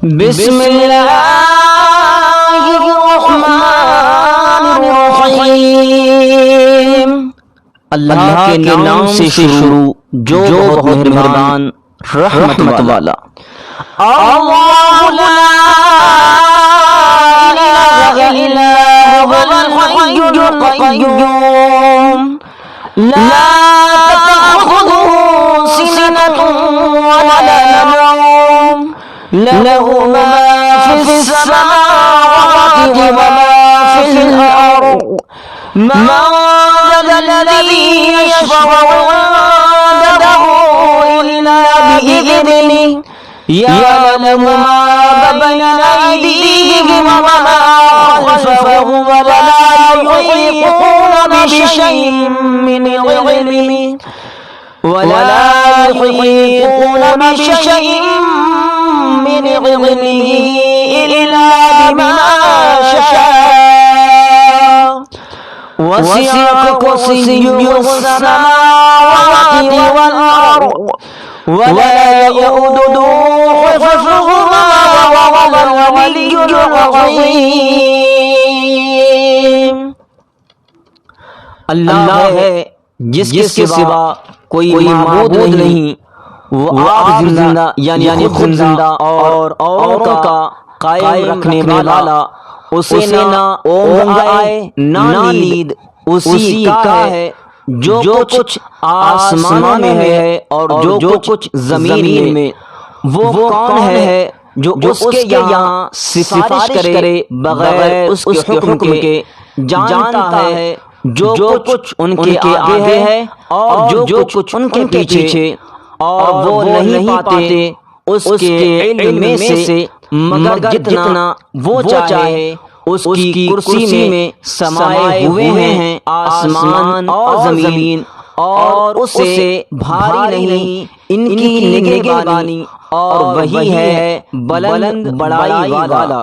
बिस्मिल्लाहिर्रहमानिर्रहीम। अल्लाह के नाम से शुरू जो बहुत मेहरबान रहमत वाला। अल्लाहु ला इलाहा इल्ला हुवल हय्युल क़य्यूम ला तअख़ुज़ुहु सिनतुन वला नौम लहु मा फिस समावाति व मा फिल अर्द मन ज़ल्लज़ी यशफ़अु इंदहु इल्ला बिइज़निहि यअलमु मा बैना अयदीहिम व मा खल्फहुम व ला युहीतूना बिशैइन मिन इल्मिहि ولا يحيطون بشيء من علمه إلا بما شاء وسع كرسيه السماوات والأرض ولا يؤوده حفظهما وهو العلي العظيم। अल्लाह है जिसके सिवा कोई माबूद नहीं, वो आप जिंदा यानी खुद जिंदा और औरों का कायम रखने वाला। उसे ना ऊँघ आए ना नींद, उसी का है जो कुछ आसमानों में है और जो कुछ जमीन में। वो कौन है जो उसके यहाँ सिफारिश करे बगैर उसके हुक्म के? जानता है जो कुछ उनके आगे है और जो कुछ उनके पीछे, और वो नहीं पाते उसके इल्म में से मगर जितना वो चाहे। उसकी कुर्सी में समाये हुए हैं आसमान और जमीन, और उससे भारी नहीं इनकी निगहबानी, और वही है बुलंद बड़ाई वाला।